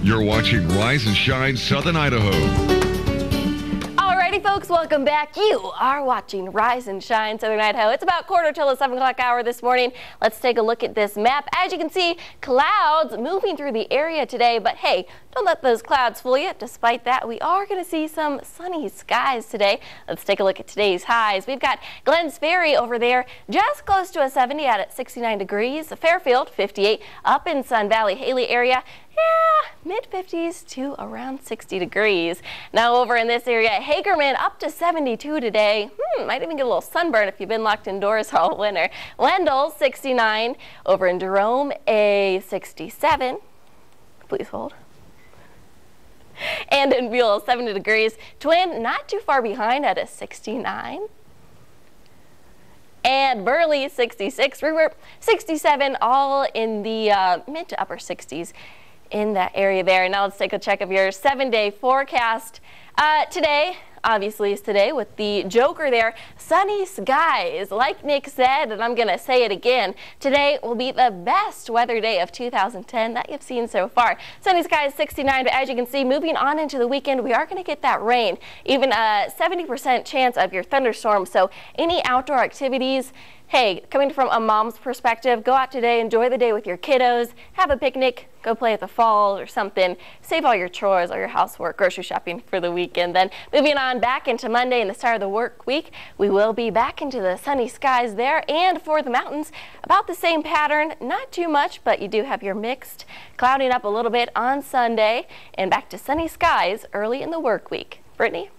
You're watching Rise and Shine Southern Idaho. Alrighty, folks, welcome back. You are watching Rise and Shine Southern Idaho. It's about quarter till the 7 o'clock hour this morning. Let's take a look at this map. As you can see, clouds moving through the area today, but hey, don't let those clouds fool you. Despite that, we are going to see some sunny skies today. Let's take a look at today's highs. We've got Glens Ferry over there, just close to a 70 at 69 degrees. Fairfield, 58. Up in Sun Valley, Haley area, yeah, mid-50s to around 60 degrees. Now over in this area, Hagerman up to 72 today. Might even get a little sunburn if you've been locked indoors all winter. Wendell, 69. Over in Jerome, a 67. Please hold. And in Buell, 70 degrees. Twin, not too far behind at a 69. And Burley, 66. River, 67, all in the mid to upper 60s in that area there. Now let's take a check of your 7-day forecast. Today, obviously is today with the joker there, sunny skies. Like Nick said, and I'm going to say it again, today will be the best weather day of 2010 that you've seen so far. Sunny skies, 69, but as you can see, moving on into the weekend, we are going to get that rain, even a 70% chance of your thunderstorms. So any outdoor activities, hey, coming from a mom's perspective, go out today, enjoy the day with your kiddos, have a picnic, go play at the falls or something, save all your chores, all your housework, grocery shopping for the weekend. Then moving on back into Monday and the start of the work week, we will be back into the sunny skies there. And for the mountains, about the same pattern, not too much, but you do have your mixed, clouding up a little bit on Sunday and back to sunny skies early in the work week. Brittany?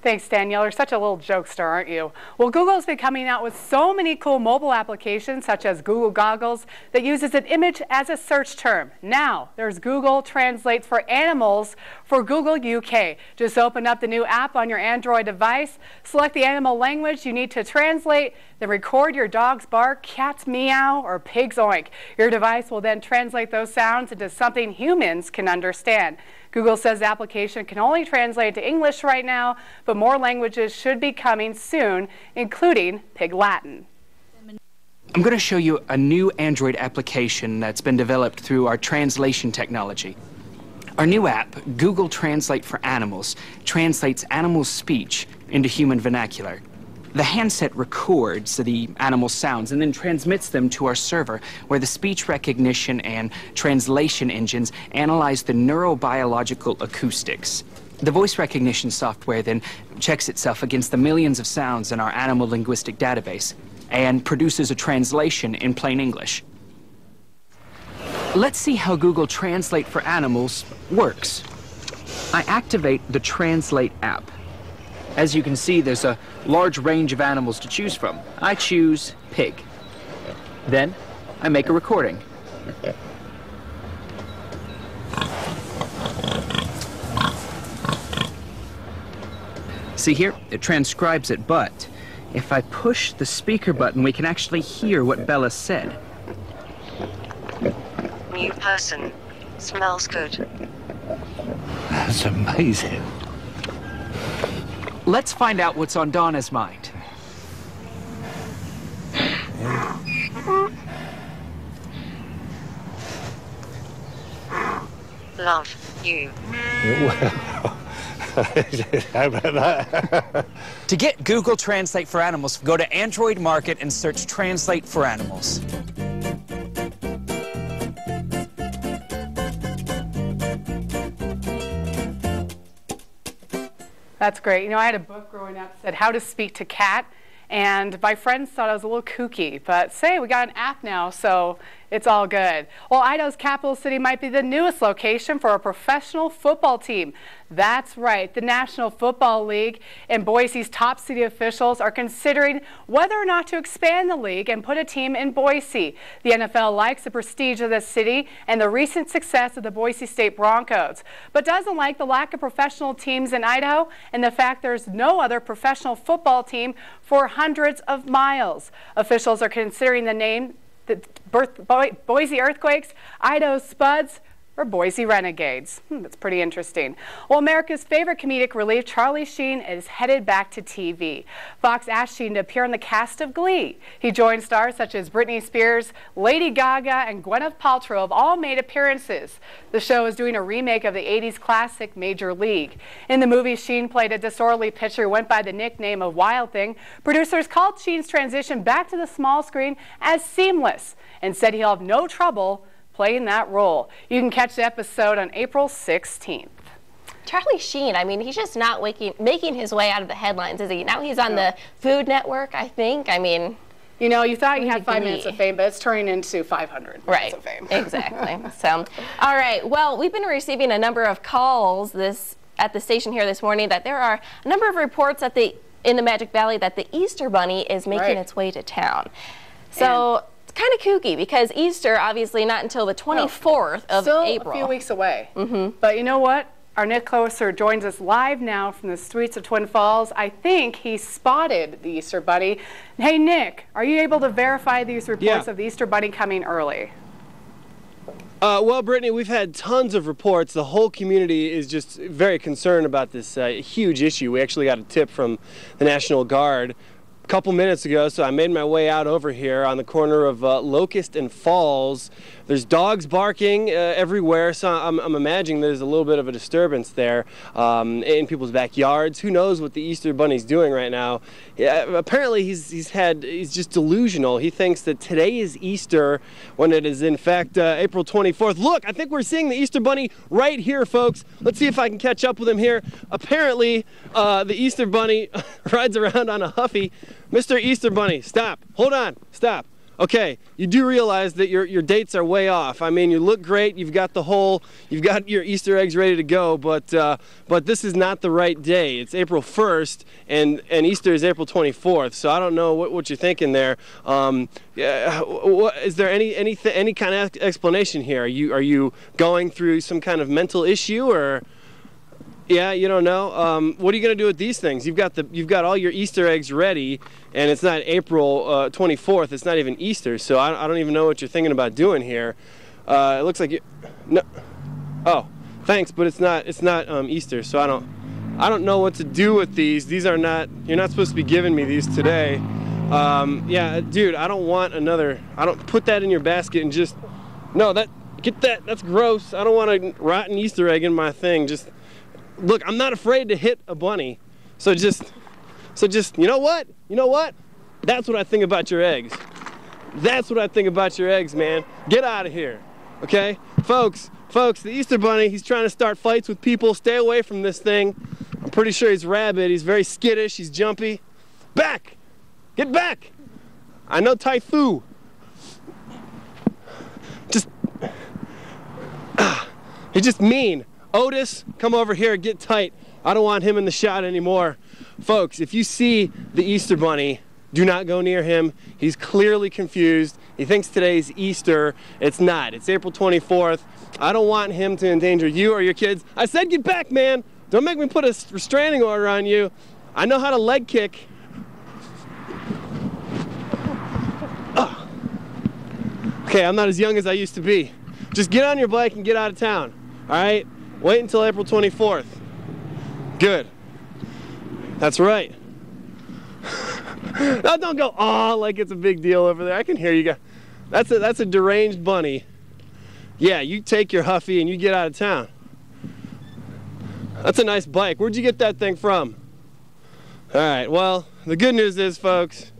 Thanks, Danielle. You're such a little jokester, aren't you? Well, Google's been coming out with so many cool mobile applications, such as Google Goggles, that uses an image as a search term. Now, there's Google Translate for Animals for Google UK. Just open up the new app on your Android device, select the animal language you need to translate, then record your dog's bark, cat's meow, or pig's oink. Your device will then translate those sounds into something humans can understand. Google says the application can only translate to English right now, but more languages should be coming soon, including Pig Latin. I'm going to show you a new Android application that's been developed through our translation technology. Our new app, Google Translate for Animals, translates animal speech into human vernacular. The handset records the animal sounds and then transmits them to our server, where the speech recognition and translation engines analyze the neurobiological acoustics. The voice recognition software then checks itself against the millions of sounds in our animal linguistic database and produces a translation in plain English. Let's see how Google Translate for Animals works. I activate the Translate app. As you can see, there's a large range of animals to choose from. I choose pig. Then I make a recording. See here, it transcribes it, but if I push the speaker button, we can actually hear what Bella said. New person. Smells good. That's amazing. Let's find out what's on Donna's mind. Love you. How about that? To get Google Translate for Animals, go to Android Market and search Translate for Animals. That's great. You know, I had a book growing up that said How to Speak to Cat, and my friends thought I was a little kooky. But say, we got an app now, so it's all good. Well, Idaho's capital city might be the newest location for a professional football team. That's right, the National Football League and Boise's top city officials are considering whether or not to expand the league and put a team in Boise. The NFL likes the prestige of the city and the recent success of the Boise State Broncos, but doesn't like the lack of professional teams in Idaho and the fact there's no other professional football team for hundreds of miles. Officials are considering the name the Boise Earthquakes, Idaho Spuds, or Boise Renegades. That's pretty interesting. Well, America's favorite comedic relief, Charlie Sheen, is headed back to TV. Fox asked Sheen to appear in the cast of Glee. He joined stars such as Britney Spears, Lady Gaga, and Gwyneth Paltrow have all made appearances. The show is doing a remake of the 80s classic Major League. In the movie, Sheen played a disorderly pitcher who went by the nickname of Wild Thing. Producers called Sheen's transition back to the small screen as seamless and said he'll have no trouble playing that role. You can catch the episode on April 16th. Charlie Sheen, I mean, he's just not making his way out of the headlines, is he? Now he's on the Food Network, I think. I mean, you know, you thought you had 5 minutes of fame, but it's turning into 500 minutes of fame. Exactly. So, all right. Well, we've been receiving a number of calls at the station here this morning that there are a number of reports in the Magic Valley that the Easter Bunny is making its way to town. So it's kind of kooky because Easter, obviously, not until the 24th of April. A few weeks away. But you know what? Our Nick Closer joins us live now from the streets of Twin Falls. I think he spotted the Easter Bunny. Hey, Nick, are you able to verify these reports of the Easter Bunny coming early? Well, Brittany, we've had tons of reports. The whole community is just very concerned about this huge issue. We actually got a tip from the National Guard a couple minutes ago, so I made my way out over here on the corner of Locust and Falls. There's dogs barking everywhere, so I'm imagining there's a little bit of a disturbance there in people's backyards. Who knows what the Easter Bunny's doing right now? Apparently he's just delusional. He thinks that today is Easter when it is in fact April 24th. Look, I think we're seeing the Easter Bunny right here, folks. Let's see if I can catch up with him here. Apparently the Easter Bunny rides around on a Huffy. Mr. Easter Bunny, stop. Hold on. Stop. Okay, you do realize that your dates are way off. I mean, you look great. You've got your Easter eggs ready to go, but this is not the right day. It's April 1st, and Easter is April 24th. So I don't know what you're thinking there. Is there any kind of explanation here? Are you going through some kind of mental issue, or? Yeah, you don't know. What are you going to do with these things? You've got all your Easter eggs ready, and it's not April 24th. It's not even Easter, so I don't even know what you're thinking about doing here. It looks like no. Oh, thanks, but it's not Easter, so I don't know what to do with these. These are not. You're not supposed to be giving me these today. Yeah, dude, I don't want another. I don't put that in your basket and just. No, get that. That's gross. I don't want a rotten Easter egg in my thing. Just. Look, I'm not afraid to hit a bunny, so just, you know what? You know what? That's what I think about your eggs. That's what I think about your eggs, man. Get out of here, okay? Folks, the Easter Bunny, he's trying to start fights with people. Stay away from this thing. I'm pretty sure he's rabid. He's very skittish. He's jumpy. Back! Get back! I know Tai Fu. He's just mean. Otis, come over here, get tight. I don't want him in the shot anymore. Folks, if you see the Easter Bunny, do not go near him. He's clearly confused. He thinks today's Easter. It's not. It's April 24th. I don't want him to endanger you or your kids. I said get back, man. Don't make me put a restraining order on you. I know how to leg kick. Oh. Okay, I'm not as young as I used to be. Just get on your bike and get out of town, all right? Wait until April 24th. Good. That's right. Now don't go, oh, like it's a big deal over there. I can hear you guys. That's a deranged bunny. Yeah, you take your Huffy and you get out of town. That's a nice bike. Where'd you get that thing from? All right, well, the good news is, folks,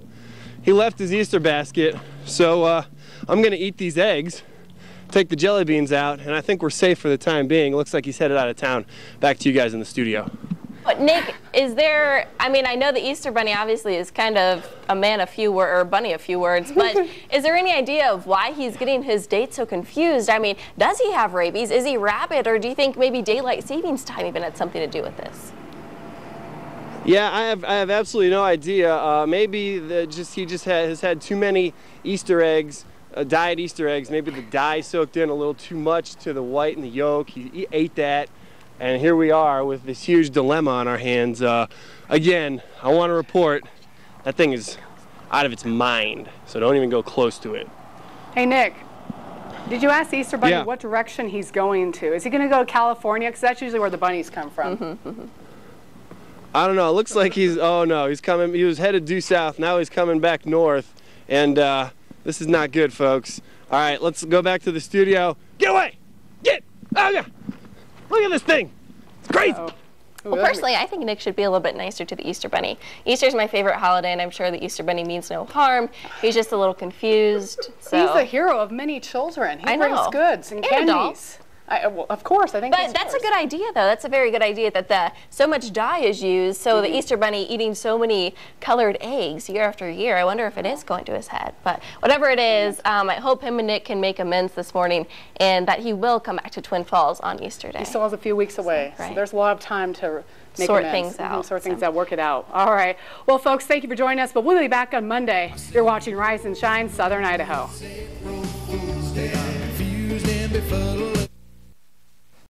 he left his Easter basket, so I'm gonna eat these eggs, take the jelly beans out, and I think we're safe for the time being. It looks like he's headed out of town. Back to you guys in the studio. But Nick, is there, I mean, I know the Easter Bunny obviously is kind of a man of few words, or bunny of few words, but is there any idea of why he's getting his date so confused? I mean, does he have rabies? Is he rabid? Or do you think maybe daylight savings time even had something to do with this? Yeah, I have absolutely no idea. Maybe he has had too many Easter eggs. Dyed Easter eggs. Maybe the dye soaked in a little too much to the white and the yolk. He ate that, and here we are with this huge dilemma on our hands. Again, I want to report that thing is out of its mind, so don't even go close to it. Hey, Nick. Did you ask the Easter Bunny Yeah. what direction he's going to? Is he going to go to California? Because that's usually where the bunnies come from. Mm-hmm. I don't know. It looks like he's, oh no, he's coming, he was headed due south. Now he's coming back north. And this is not good, folks. All right, let's go back to the studio. Get away! Get! Oh yeah! Look at this thing! It's crazy! Uh-oh. Well, personally, I think Nick should be a little bit nicer to the Easter Bunny. Easter's my favorite holiday, and I'm sure the Easter Bunny means no harm. He's just a little confused. So. He's the hero of many children. He I brings know. goods and And candies. adults. Well, of course, I think. But that's a good idea, though. That's a very good idea that so much dye is used, so the Easter Bunny eating so many colored eggs year after year. I wonder if it is going to his head. But whatever it is, I hope him and Nick can make amends this morning and that he will come back to Twin Falls on Easter Day. He still has a few weeks away, so Right. there's a lot of time to make Sort amends. things out, Sort things so. out, work it out. All right. Well, folks, thank you for joining us, but we'll be back on Monday. You're watching Rise and Shine, Southern Idaho.